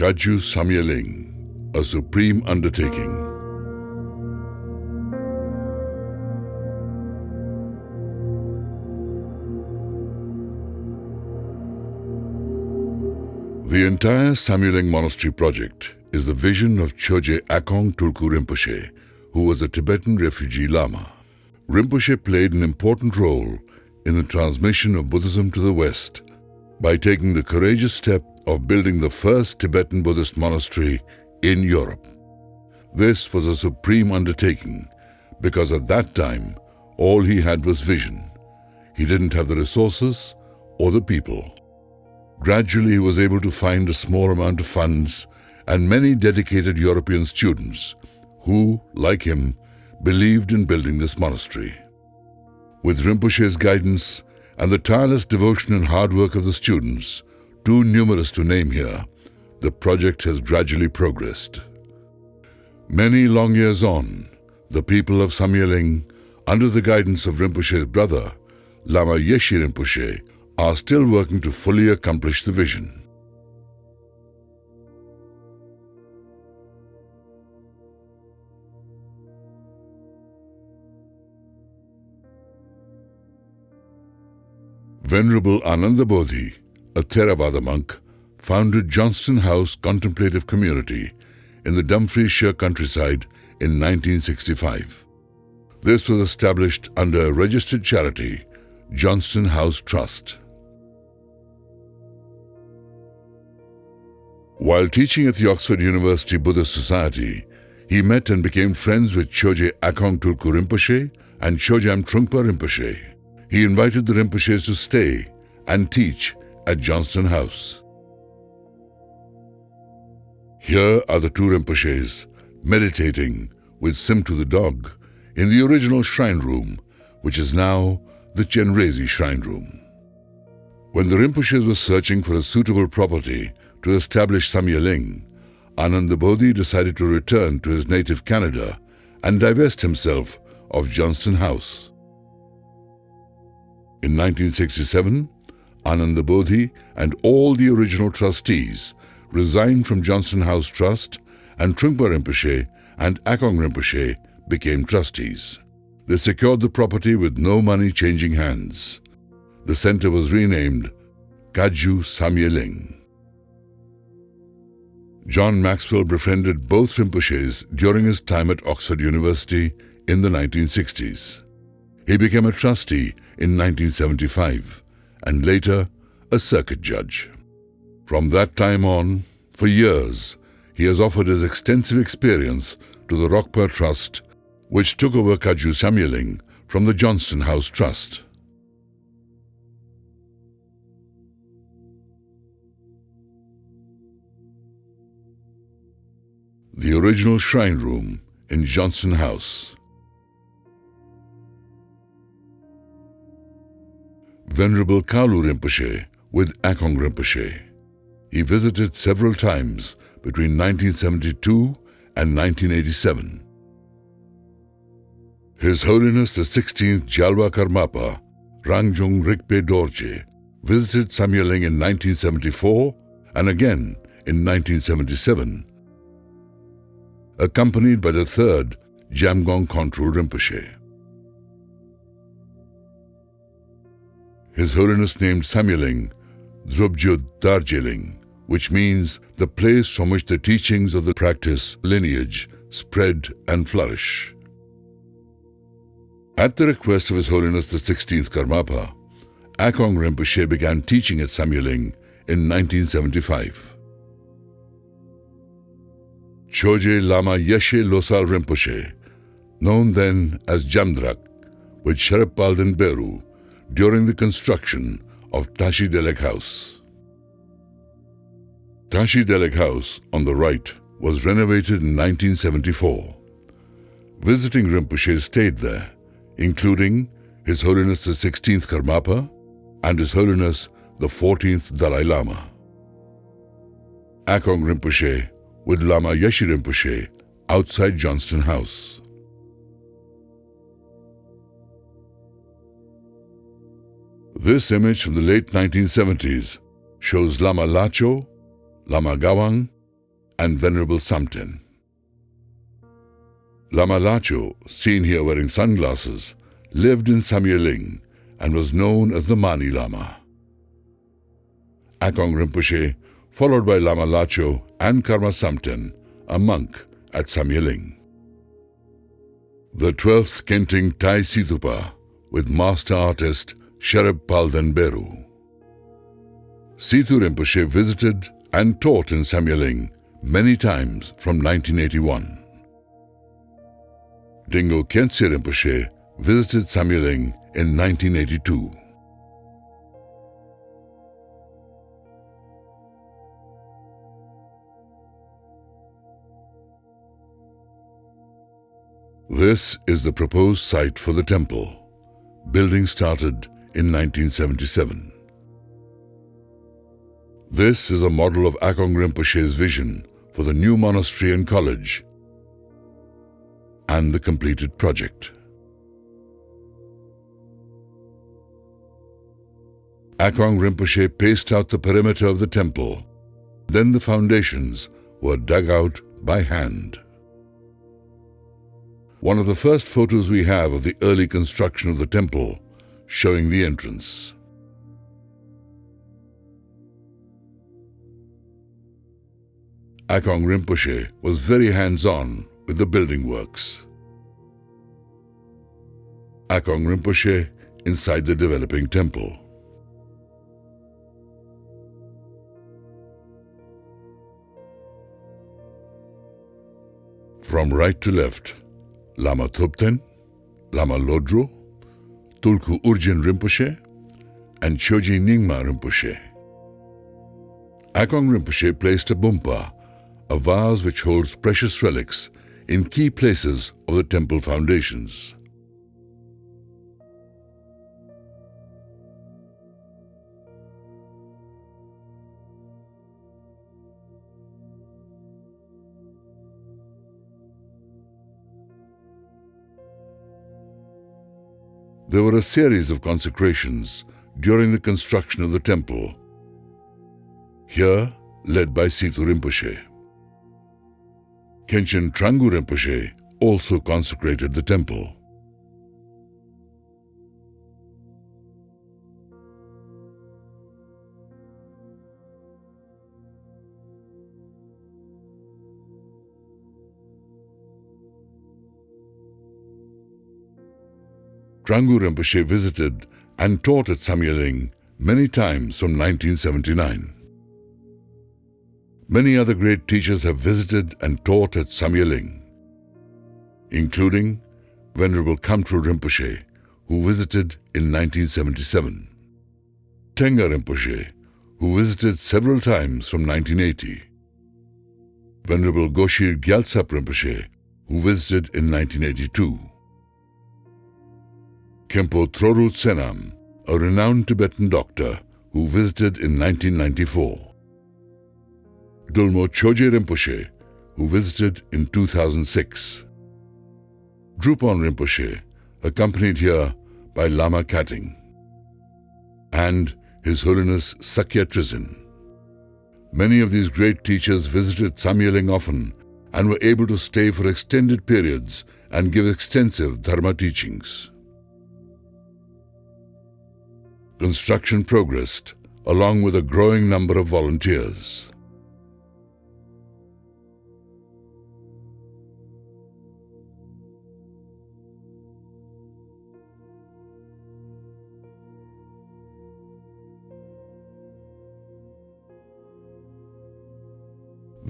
Kagyu Samye Ling, a supreme undertaking. The entire Samye Ling monastery project is the vision of Choje Akong Tulku Rinpoche, who was a Tibetan refugee Lama. Rinpoche played an important role in the transmission of Buddhism to the West by taking the courageous step of building the first Tibetan Buddhist monastery in Europe. This was a supreme undertaking because at that time all he had was vision. He didn't have the resources or the people. Gradually he was able to find a small amount of funds and many dedicated European students who, like him, believed in building this monastery. With Rinpoche's guidance and the tireless devotion and hard work of the students, too numerous to name here, the project has gradually progressed. Many long years on, the people of Samye Ling, under the guidance of Rinpoche's brother, Lama Yeshe Rinpoche, are still working to fully accomplish the vision. Venerable Ananda Bodhi, a Theravada monk, founded Johnston House Contemplative Community in the Dumfriesshire countryside in 1965. This was established under a registered charity, Johnston House Trust. While teaching at the Oxford University Buddhist Society, he met and became friends with Choje Akong Tulku Rinpoche and Chojam Trungpa Rinpoche. He invited the Rinpoches to stay and teach at Johnston House. Here are the two Rinpoches meditating with Simtu the dog in the original shrine room, which is now the Chenrezi Shrine Room. When the Rinpoches were searching for a suitable property to establish Samye Ling, Ananda Bodhi decided to return to his native Canada and divest himself of Johnston House. In 1967, Ananda Bodhi and all the original trustees resigned from Johnston House Trust, and Trungpa Rinpoche and Akong Rinpoche became trustees. They secured the property with no money changing hands. The center was renamed Kagyu Samye Ling. John Maxwell befriended both Rinpoches during his time at Oxford University in the 1960s. He became a trustee in 1975 and later a circuit judge. From that time on, for years, he has offered his extensive experience to the Rokpa Trust, which took over Kagyu Samye Ling from the Johnston House Trust. The original shrine room in Johnston House. Venerable Kalu Rinpoche with Akong Rinpoche. He visited several times between 1972 and 1987. His Holiness the 16th Jalwa Karmapa, Rangjung Rigpe Dorje, visited Samye Ling in 1974 and again in 1977, accompanied by the third Jamgong Kontrul Rinpoche. His Holiness named Samye Ling Drubjud Darjeeling, which means the place from which the teachings of the practice lineage spread and flourish. At the request of His Holiness the 16th Karmapa, Akong Rinpoche began teaching at Samye Ling in 1975. Choje Lama Yeshe Losal Rinpoche, known then as Jamdrak, with Sherab Palden Beru, during the construction of Tashi Delek House. Tashi Delek House, on the right, was renovated in 1974. Visiting Rinpoches stayed there, including His Holiness the 16th Karmapa and His Holiness the 14th Dalai Lama. Akong Rinpoche with Lama Yeshe Rinpoche outside Johnston House. This image from the late 1970s shows Lama Lacho, Lama Gawang, and Venerable Samten. Lama Lacho, seen here wearing sunglasses, lived in Samye Ling and was known as the Mani Lama. Akong Rinpoche, followed by Lama Lacho and Karma Samten, a monk at Samye Ling. The 12th Kenting Thai Stupa with master artist Sherab Palden Beru. Sithu Rinpoche visited and taught in Samye Ling many times from 1981. Dingo Khyentse Rinpoche visited Samye Ling in 1982. This is the proposed site for the temple. Building started in 1977. This is a model of Akong Rinpoche's vision for the new monastery and college and the completed project. Akong Rinpoche paced out the perimeter of the temple. Then the foundations were dug out by hand. One of the first photos we have of the early construction of the temple, showing the entrance. Akong Rinpoche was very hands-on with the building works. Akong Rinpoche inside the developing temple. From right to left, Lama Thupten, Lama Lodro, Tulku Urgyen Rinpoche, and Choji Nyingma Rinpoche. Akong Rinpoche placed a bumpa, a vase which holds precious relics, in key places of the temple foundations. There were a series of consecrations during the construction of the temple, here led by Sithu Rinpoche. Khenchen Trangu Rinpoche also consecrated the temple. Trangu Rinpoche visited and taught at Samye Ling many times from 1979. Many other great teachers have visited and taught at Samye Ling, including Venerable Kamtrul Rinpoche, who visited in 1977, Tenga Rinpoche, who visited several times from 1980, Venerable Goshir Gyaltsap Rinpoche, who visited in 1982, Khenpo Trorut Senam, a renowned Tibetan doctor who visited in 1994, Dulmo Choje Rinpoche, who visited in 2006, Drupon Rinpoche, accompanied here by Lama Kating, and His Holiness Sakya Trizin. Many of these great teachers visited Samye Ling often and were able to stay for extended periods and give extensive Dharma teachings. Construction progressed along with a growing number of volunteers.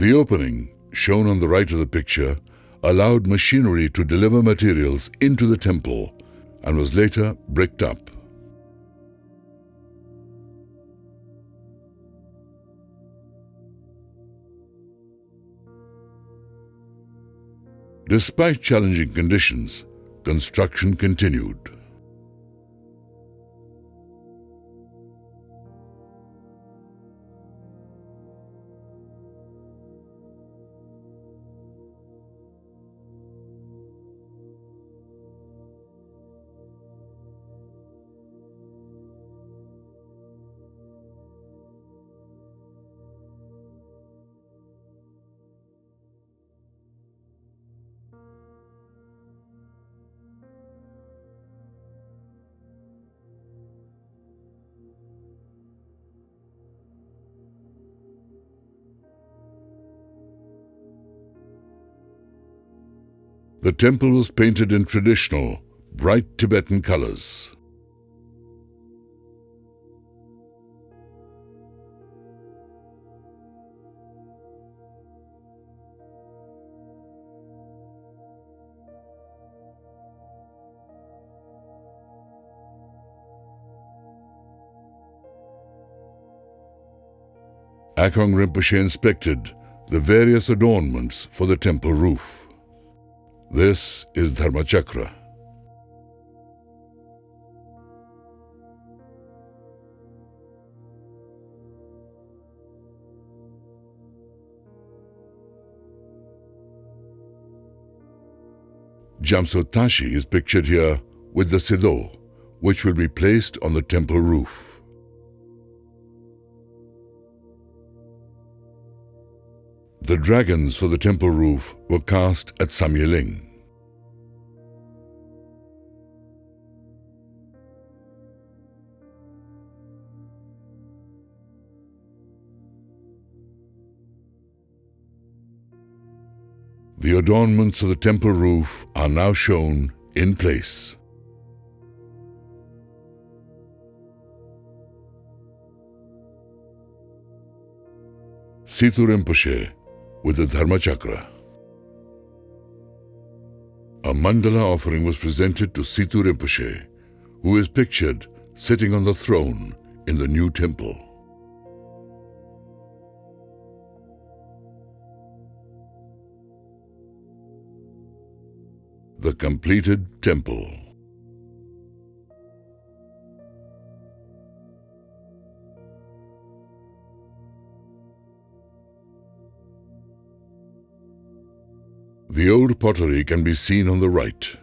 The opening, shown on the right of the picture, allowed machinery to deliver materials into the temple and was later bricked up. Despite challenging conditions, construction continued. The temple was painted in traditional, bright Tibetan colors. Akong Rinpoche inspected the various adornments for the temple roof. This is Dharmachakra. Jamso Tashi is pictured here with the Sido, which will be placed on the temple roof. The dragons for the temple roof were cast at Samye Ling. The adornments of the temple roof are now shown in place. Situ Rinpoche with the Dharmachakra. A mandala offering was presented to Situ Rinpoche, who is pictured sitting on the throne in the new temple. The completed temple. The old pottery can be seen on the right,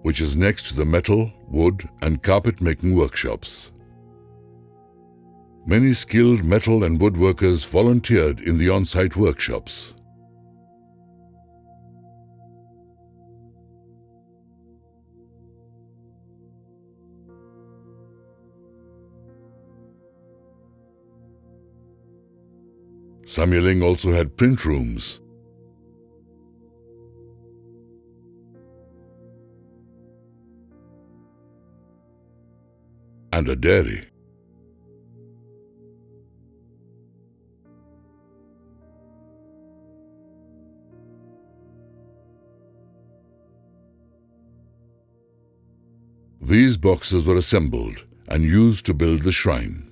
which is next to the metal, wood, and carpet-making workshops. Many skilled metal and woodworkers volunteered in the on-site workshops. Samye Ling also had print rooms and a dairy. These boxes were assembled and used to build the shrine.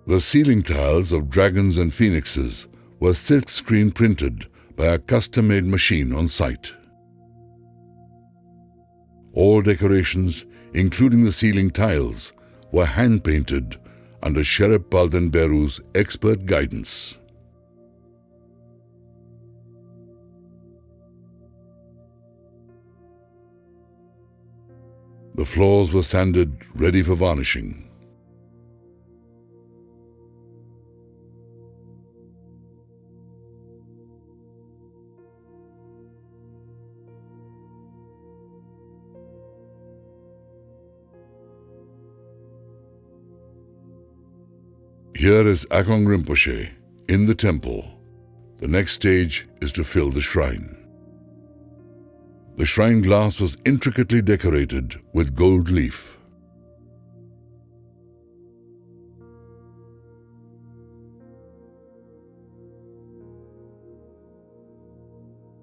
The ceiling tiles of dragons and phoenixes were silk screen printed by a custom-made machine on site. All decorations, including the ceiling tiles, were hand-painted under Sherab Palden Beru's expert guidance. The floors were sanded, ready for varnishing. Here is Akong Rinpoche in the temple. The next stage is to fill the shrine. The shrine glass was intricately decorated with gold leaf.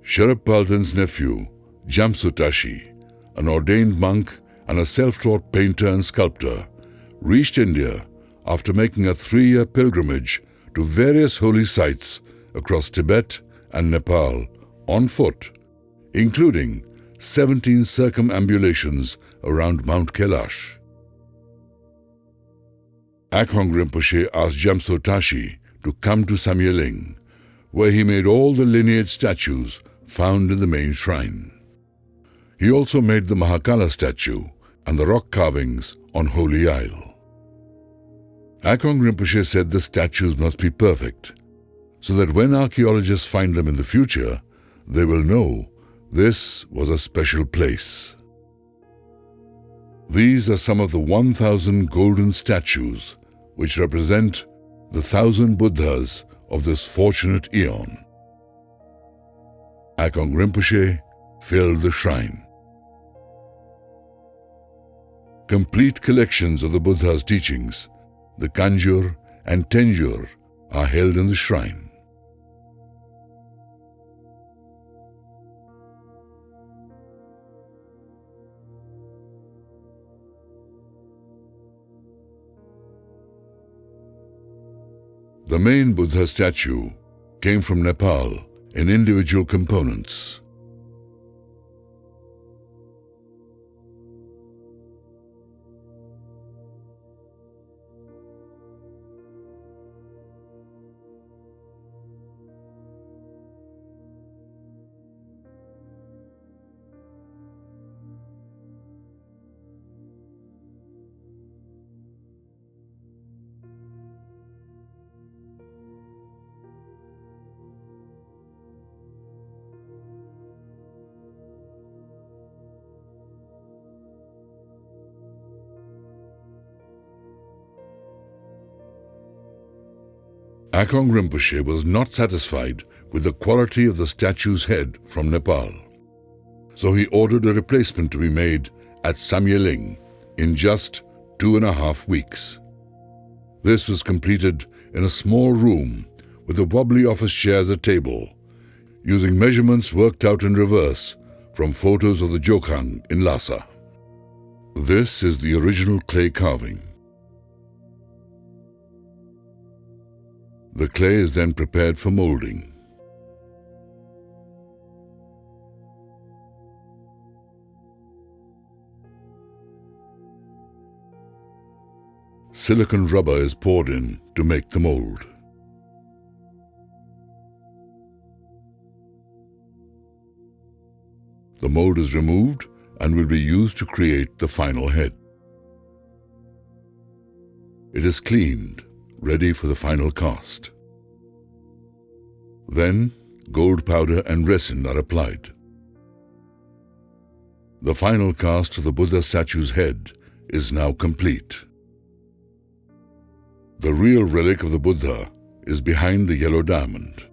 Sherab Palden's nephew, Jamso Tashi, an ordained monk and a self-taught painter and sculptor, reached India after making a 3-year pilgrimage to various holy sites across Tibet and Nepal on foot, including 17 circumambulations around Mount Kailash. Akong Rinpoche asked Jamso Tashi to come to Samye Ling, where he made all the lineage statues found in the main shrine. He also made the Mahakala statue and the rock carvings on Holy Isle. Akong Rinpoche said the statues must be perfect so that when archaeologists find them in the future, they will know this was a special place. These are some of the 1,000 golden statues which represent the 1,000 Buddhas of this fortunate eon. Akong Rinpoche filled the shrine. Complete collections of the Buddha's teachings, the Kanjur and Tenjur, are held in the shrine. The main Buddha statue came from Nepal in individual components. Akong Rinpoche was not satisfied with the quality of the statue's head from Nepal, so he ordered a replacement to be made at Samye Ling in just 2.5 weeks. This was completed in a small room with a wobbly office chair as a table, using measurements worked out in reverse from photos of the Jokhang in Lhasa. This is the original clay carving. The clay is then prepared for molding. Silicon rubber is poured in to make the mold. The mold is removed and will be used to create the final head. It is cleaned, ready for the final cast. Then, gold powder and resin are applied. The final cast of the Buddha statue's head is now complete. The real relic of the Buddha is behind the yellow diamond.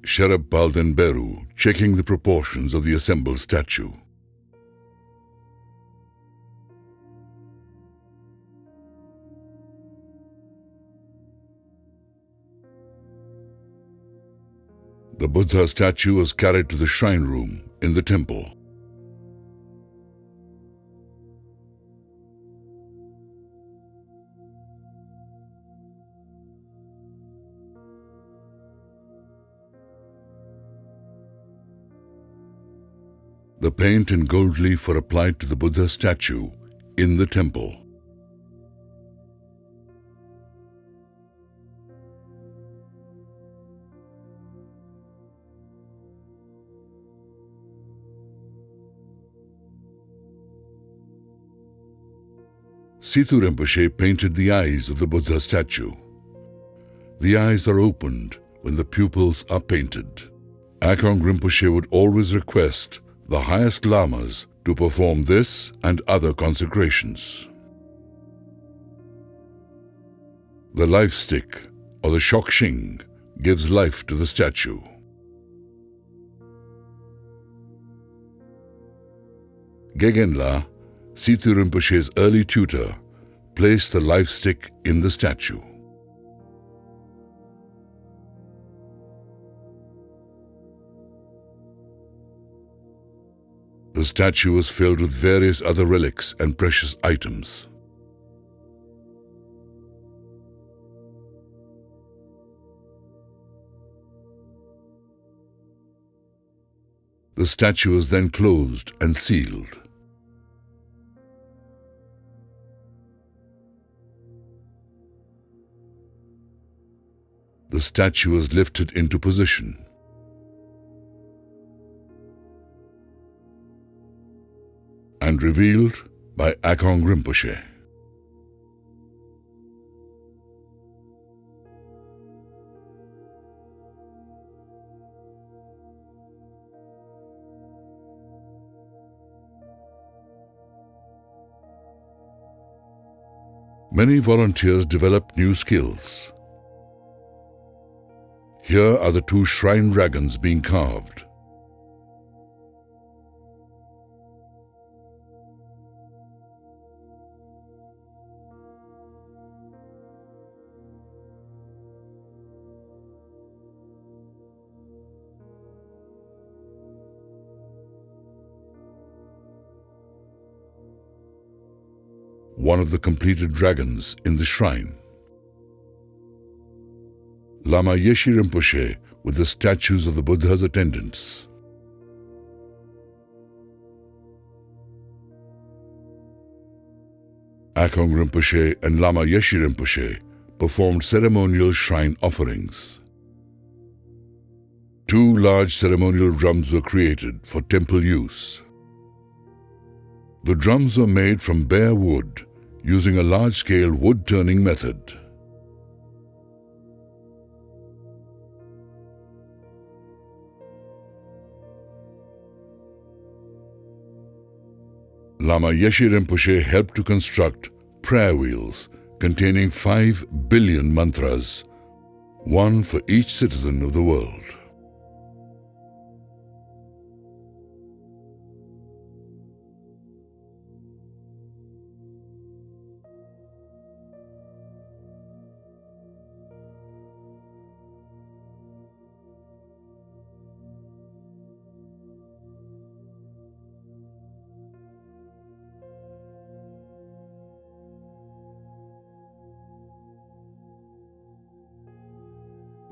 Sherab Palden Beru checking the proportions of the assembled statue. The Buddha statue was carried to the shrine room in the temple. The paint and gold leaf were applied to the Buddha statue in the temple. Sithu Rinpoche painted the eyes of the Buddha statue. The eyes are opened when the pupils are painted. Akong Rinpoche would always request the highest lamas to perform this and other consecrations. The life stick, or the shokshing, gives life to the statue. Gegenla, Sithu Rinpoche's early tutor, placed the life stick in the statue. The statue was filled with various other relics and precious items. The statue was then closed and sealed. The statue was lifted into position. and revealed by Akong Rinpoche. Many volunteers developed new skills. Here are the 2 shrine dragons being carved. One of the completed dragons in the shrine. Lama Yeshe Rinpoche with the statues of the Buddha's attendants. Akong Rinpoche and Lama Yeshe Rinpoche performed ceremonial shrine offerings. 2 large ceremonial drums were created for temple use. The drums were made from bare wood using a large-scale wood-turning method. Lama Yeshe Rinpoche helped to construct prayer wheels containing 5 billion mantras, one for each citizen of the world.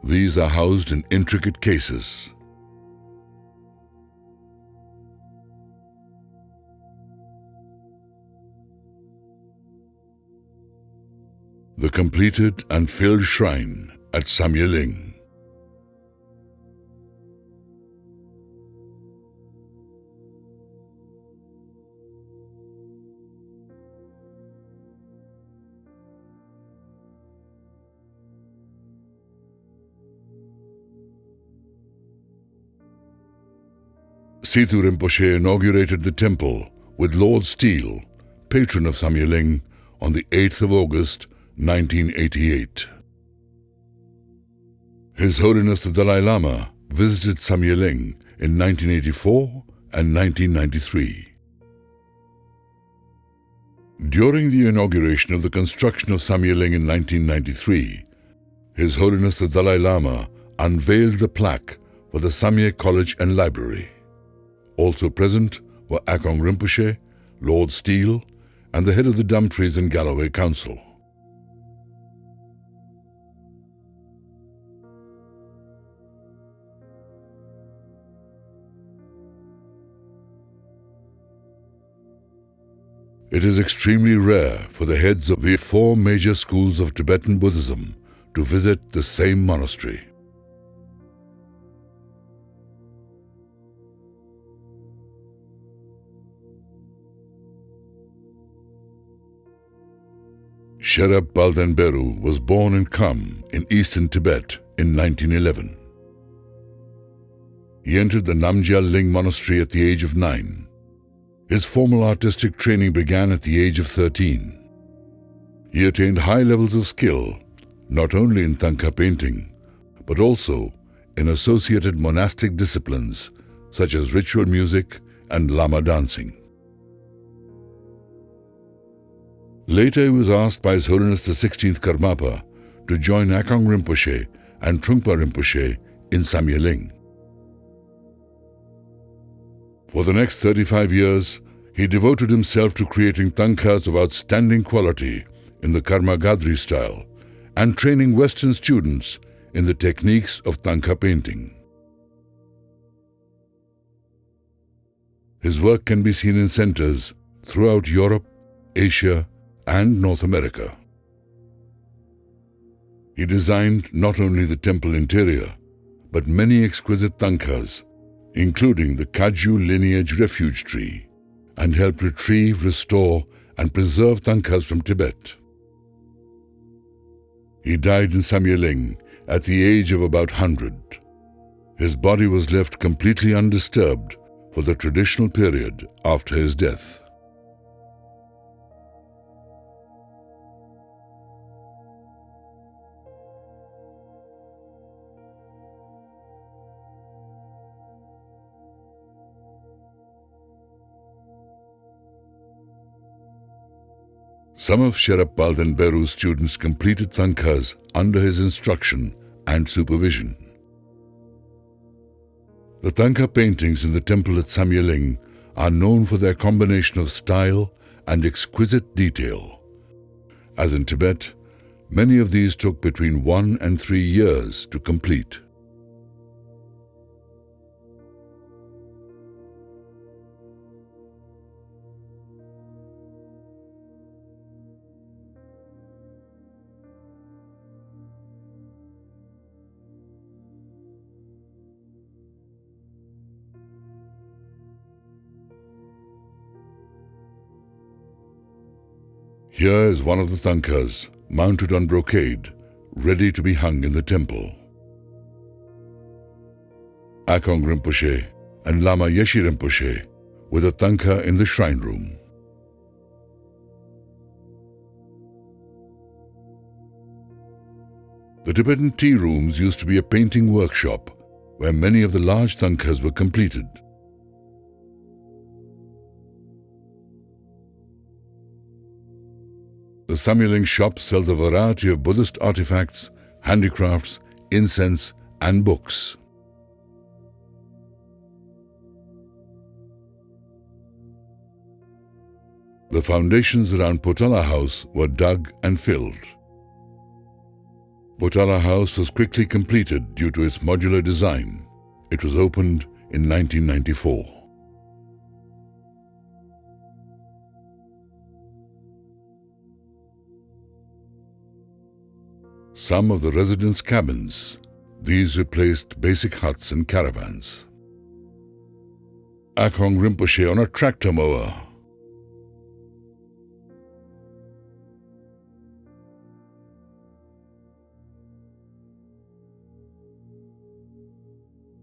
These are housed in intricate cases. The completed and filled shrine at Samye Ling. Situ Rinpoche inaugurated the temple with Lord Steel, patron of Samye Ling, on the 8th of August, 1988. His Holiness the Dalai Lama visited Samye Ling in 1984 and 1993. During the inauguration of the construction of Samye Ling in 1993, His Holiness the Dalai Lama unveiled the plaque for the Samye College and Library. Also present were Akong Rinpoche, Lord Steel, and the head of the Dumfries and Galloway Council. It is extremely rare for the heads of the 4 major schools of Tibetan Buddhism to visit the same monastery. Sherab Palden Beru was born in Kham in eastern Tibet in 1911. He entered the Namgyal Ling monastery at the age of 9. His formal artistic training began at the age of 13. He attained high levels of skill, not only in Thangka painting, but also in associated monastic disciplines such as ritual music and Lama dancing. Later he was asked by His Holiness the 16th Karmapa to join Akong Rinpoche and Trungpa Rinpoche in Samye Ling. For the next 35 years, he devoted himself to creating thangkas of outstanding quality in the Karma Gadri style and training Western students in the techniques of thangka painting. His work can be seen in centers throughout Europe, Asia, and North America. He designed not only the temple interior, but many exquisite thangkas, including the Kagyu lineage refuge tree and helped retrieve, restore, and preserve tankas from Tibet. He died in Samye Ling at the age of about 100. His body was left completely undisturbed for the traditional period after his death. Some of Sherab Palden Beru's students completed tankas under his instruction and supervision. The tanka paintings in the temple at Samye Ling are known for their combination of style and exquisite detail. As in Tibet, many of these took between 1 and 3 years to complete. Here is one of the tankas, mounted on brocade, ready to be hung in the temple. Akong Rinpoche and Lama Yeshe Rinpoche with a tanka in the shrine room. The Tibetan tea rooms used to be a painting workshop where many of the large tankas were completed. The Samye Ling shop sells a variety of Buddhist artifacts, handicrafts, incense, and books. The foundations around Potala House were dug and filled. Potala House was quickly completed due to its modular design. It was opened in 1994. Some of the residents' cabins. These replaced basic huts and caravans. Akong Rinpoche on a tractor mower.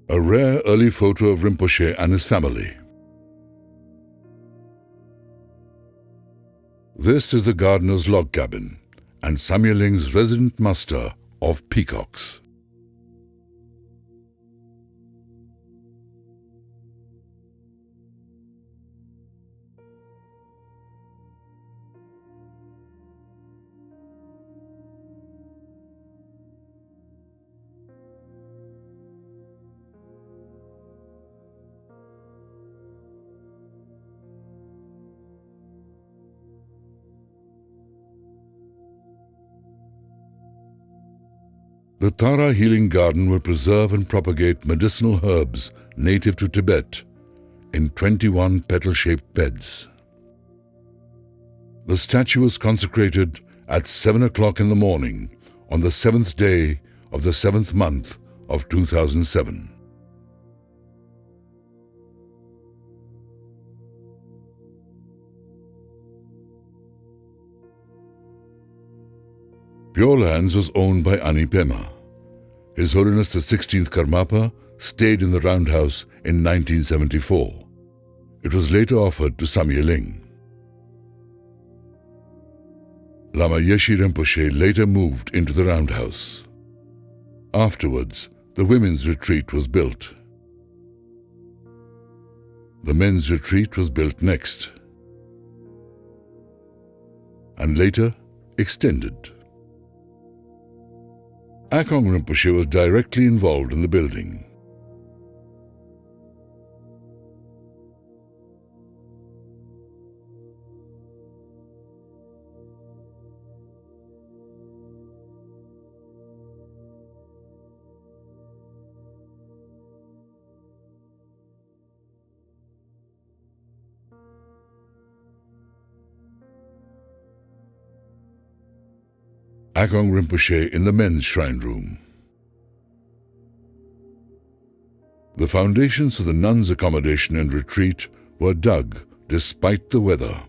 A rare early photo of Rinpoche and his family. This is the gardener's log cabin and Samye Ling's resident muster of peacocks. The Tara Healing Garden will preserve and propagate medicinal herbs native to Tibet in 21 petal-shaped beds. The statue was consecrated at 7 o'clock in the morning on the 7th day of the 7th month of 2007. Purelands was owned by Ani Pema. His Holiness the 16th Karmapa stayed in the roundhouse in 1974. It was later offered to Samye Ling. Lama Yeshe Rinpoche later moved into the roundhouse. Afterwards, the women's retreat was built. The men's retreat was built next, and later extended. Akong Rinpoche was directly involved in the building. Akong Rinpoche in the men's shrine room. The foundations for the nuns' accommodation and retreat were dug despite the weather.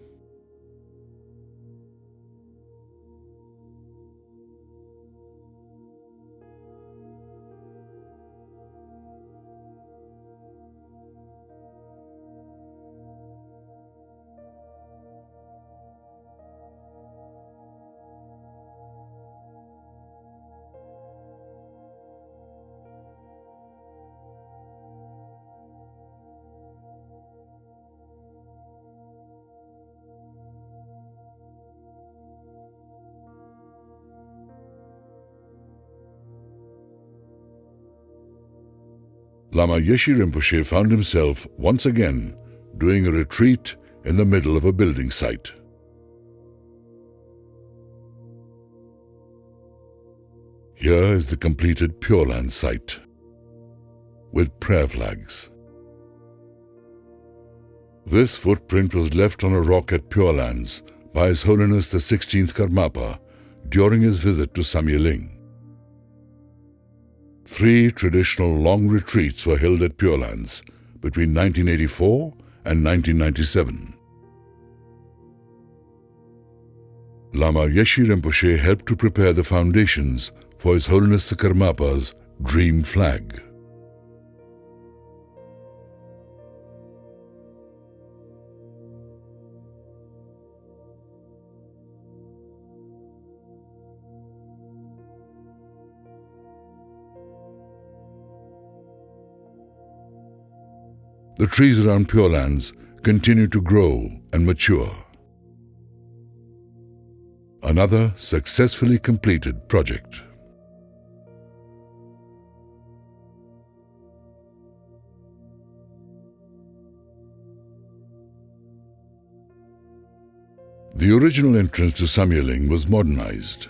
Lama Yeshe Rinpoche found himself once again doing a retreat in the middle of a building site. Here is the completed Purelands site with prayer flags. This footprint was left on a rock at Purelands by His Holiness the 16th Karmapa during his visit to Samye Ling. 3 traditional long retreats were held at Purelands between 1984 and 1997. Lama Yeshe Rinpoche helped to prepare the foundations for His Holiness the Karmapa's dream flag. The trees around Purelands continue to grow and mature. Another successfully completed project. The original entrance to Samye Ling was modernized.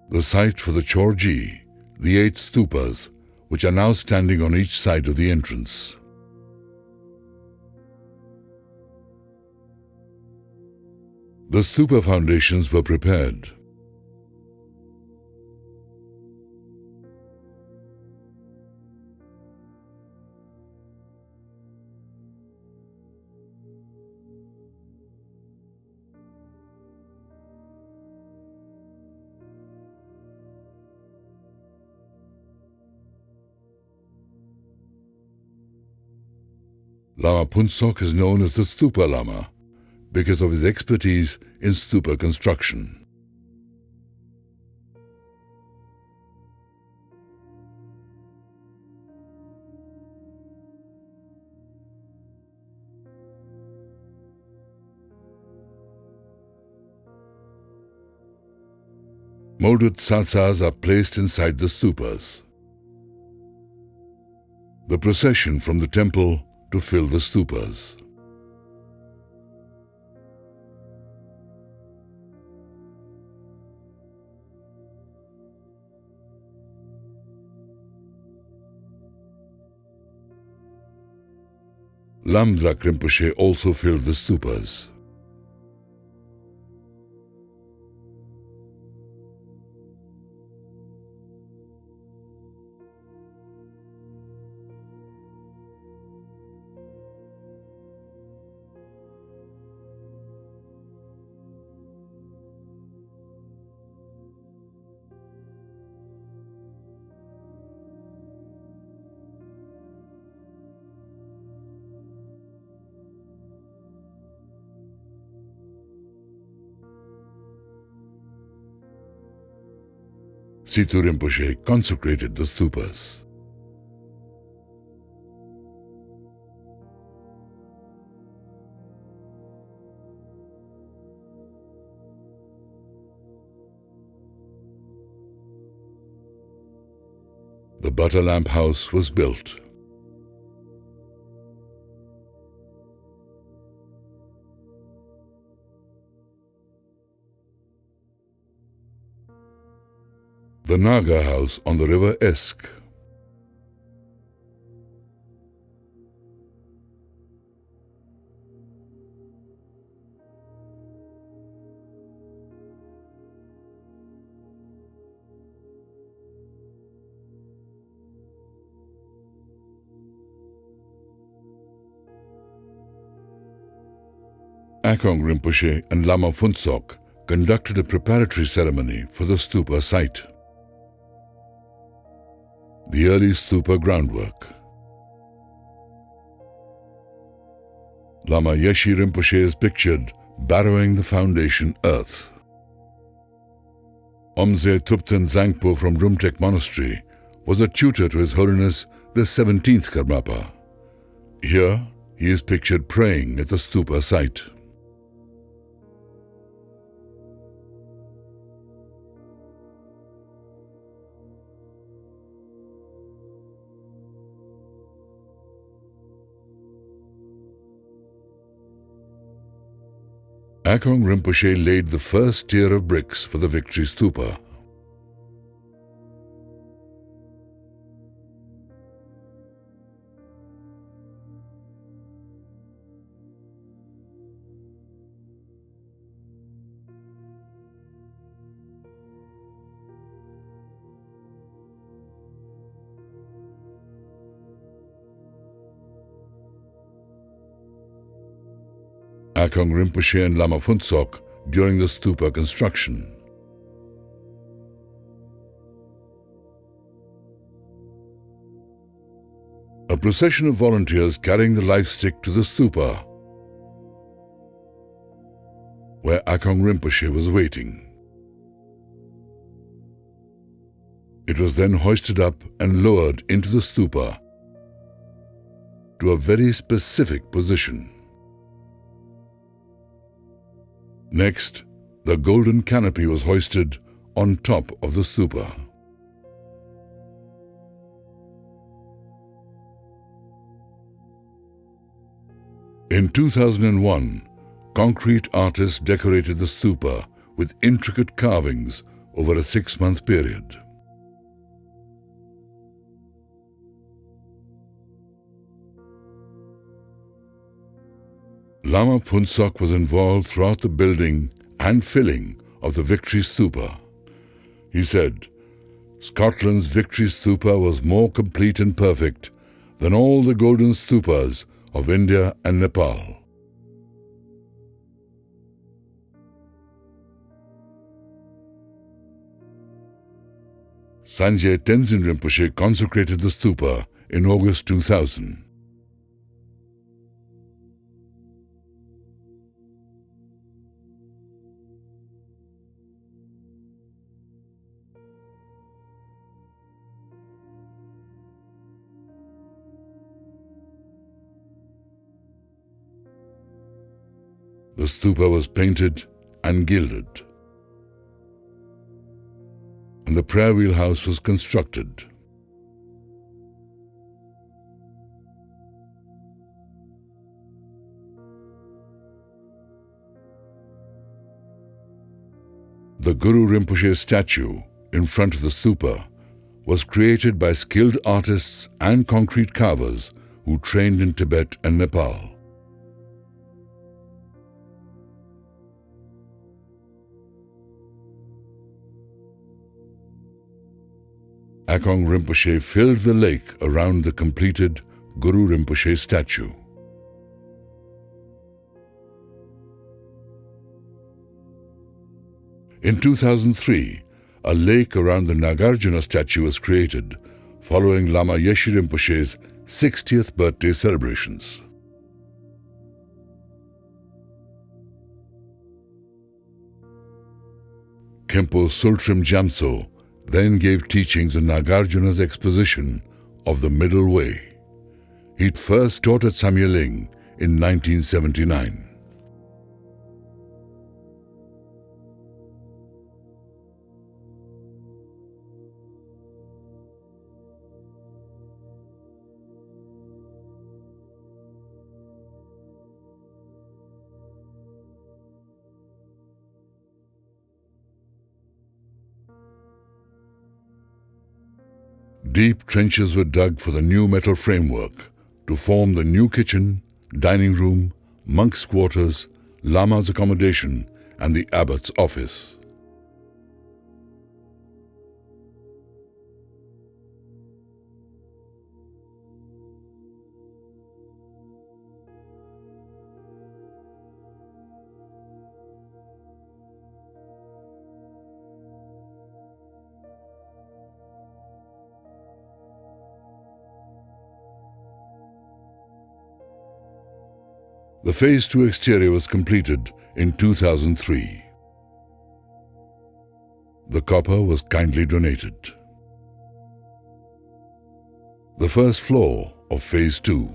The site for the Chorji, the 8 Stupas, which are now standing on each side of the entrance. The Stupa foundations were prepared. Lama Punsok is known as the Stupa Lama because of his expertise in stupa construction. Molded salsas are placed inside the stupas. The procession from the temple to fill the stupas. Lamdrak Rinpoche also filled the stupas. Situ Rinpoche consecrated the stupas. The butter lamp house was built. The Naga House on the river Esk. Akong Rinpoche and Lama Phuntsok conducted a preparatory ceremony for the stupa site. The early stupa groundwork. Lama Yeshe Rinpoche is pictured barrowing the foundation earth. Omze Thupten Zangpo from Rumtek Monastery was a tutor to His Holiness the 17th Karmapa. Here, he is pictured praying at the stupa site. Akong Rinpoche laid the first tier of bricks for the Victory Stupa. Akong Rinpoche and Lama Phuntsok during the stupa construction. A procession of volunteers carrying the life stick to the stupa, where Akong Rinpoche was waiting. It was then hoisted up and lowered into the stupa to a very specific position. Next, the golden canopy was hoisted on top of the stupa. In 2001, concrete artists decorated the stupa with intricate carvings over a 6-month period. Lama Phuntsok was involved throughout the building and filling of the Victory Stupa. He said, "Scotland's Victory Stupa was more complete and perfect than all the golden stupas of India and Nepal." Sanjay Tenzin Rinpoche consecrated the stupa in August 2000. The stupa was painted and gilded, and the prayer wheel house was constructed. The Guru Rinpoche statue in front of the stupa was created by skilled artists and concrete carvers who trained in Tibet and Nepal. Akong Rinpoche filled the lake around the completed Guru Rinpoche statue. In 2003, a lake around the Nagarjuna statue was created following Lama Yeshe Rinpoche's 60th birthday celebrations. Khenpo Sultrim Jamso then gave teachings on Nagarjuna's exposition of the Middle Way. He'd first taught at Samye Ling in 1979. Deep trenches were dug for the new metal framework to form the new kitchen, dining room, monks' quarters, lama's accommodation, and the abbot's office. The Phase 2 exterior was completed in 2003. The copper was kindly donated. The first floor of Phase 2.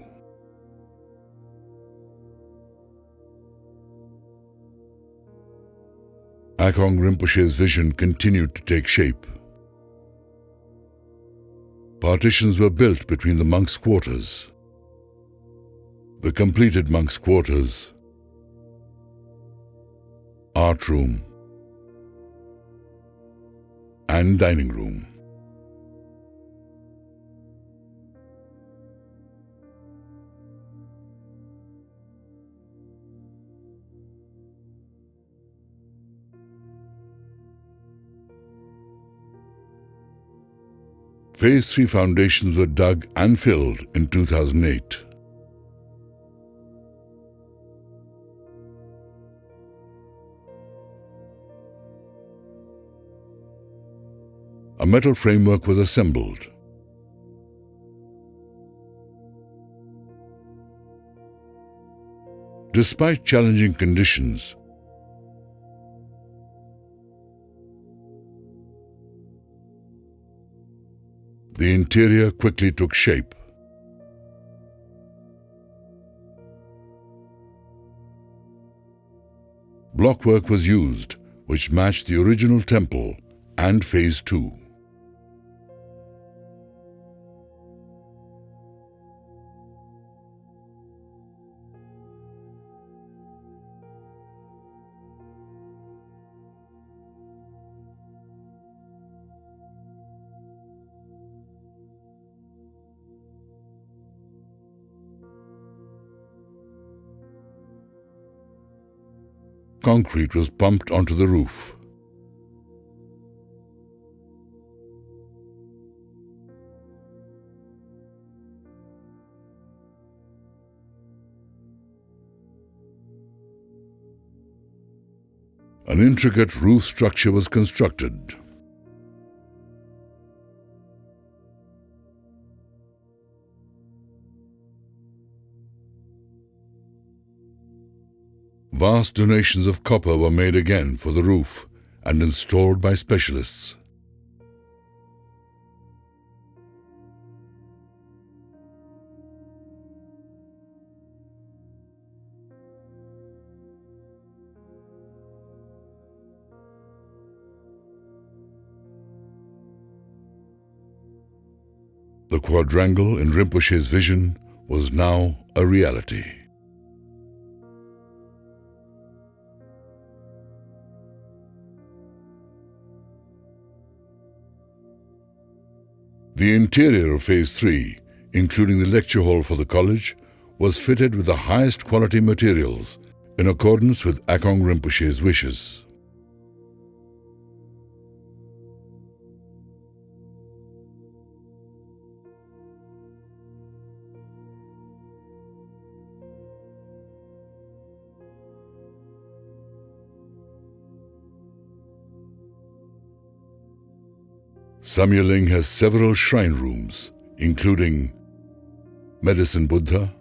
Akong Rinpoche's vision continued to take shape. Partitions were built between the monks' quarters. The completed monks' quarters, art room, and dining room. Phase 3 foundations were dug and filled in 2008. A metal framework was assembled. Despite challenging conditions, the interior quickly took shape. Blockwork was used, which matched the original temple and Phase 2. Concrete was pumped onto the roof. An intricate roof structure was constructed. Vast donations of copper were made again for the roof and installed by specialists. The quadrangle in Rinpoche's vision was now a reality. The interior of Phase 3, including the lecture hall for the college, was fitted with the highest quality materials in accordance with Akong Rinpoche's wishes. Samye Ling has several shrine rooms, including Medicine Buddha,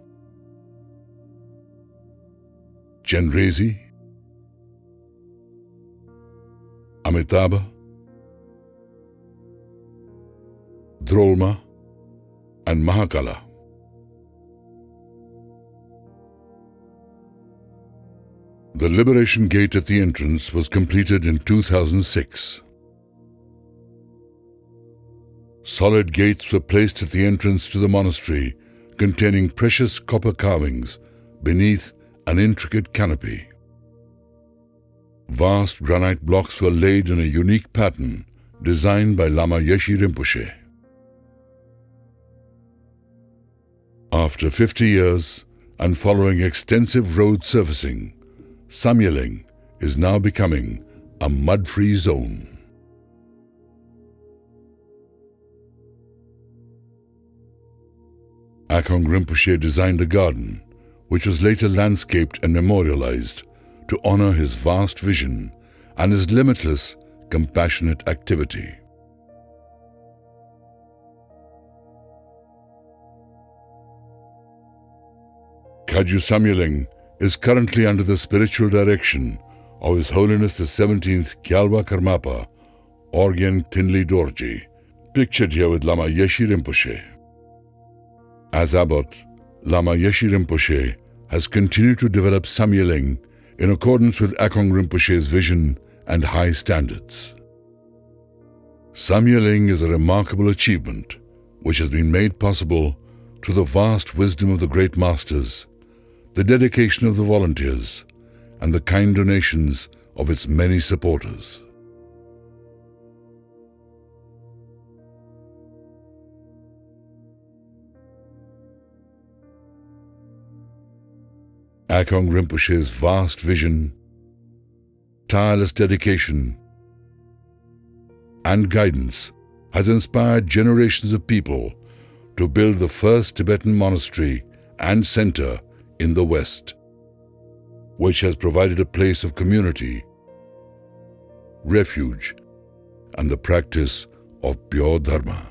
Chenrezi, Amitabha, Drolma, and Mahakala. The Liberation Gate at the entrance was completed in 2006. Solid gates were placed at the entrance to the monastery, containing precious copper carvings beneath an intricate canopy. Vast granite blocks were laid in a unique pattern designed by Lama Yeshe Rinpoche. After 50 years and following extensive road surfacing, Samye Ling is now becoming a mud-free zone. Akong Rinpoche designed a garden, which was later landscaped and memorialized to honor his vast vision and his limitless, compassionate activity. Kagyu Samye Ling is currently under the spiritual direction of His Holiness the 17th Gyalwa Karmapa, Orgyen Thinley Dorji, pictured here with Lama Yeshe Rinpoche. As abbot, Lama Yeshe Rinpoche has continued to develop Samye Ling in accordance with Akong Rinpoche's vision and high standards. Samye Ling is a remarkable achievement which has been made possible through the vast wisdom of the great masters, the dedication of the volunteers, and the kind donations of its many supporters. Akong Rinpoche's vast vision, tireless dedication, and guidance has inspired generations of people to build the first Tibetan monastery and center in the West, which has provided a place of community, refuge, and the practice of pure dharma.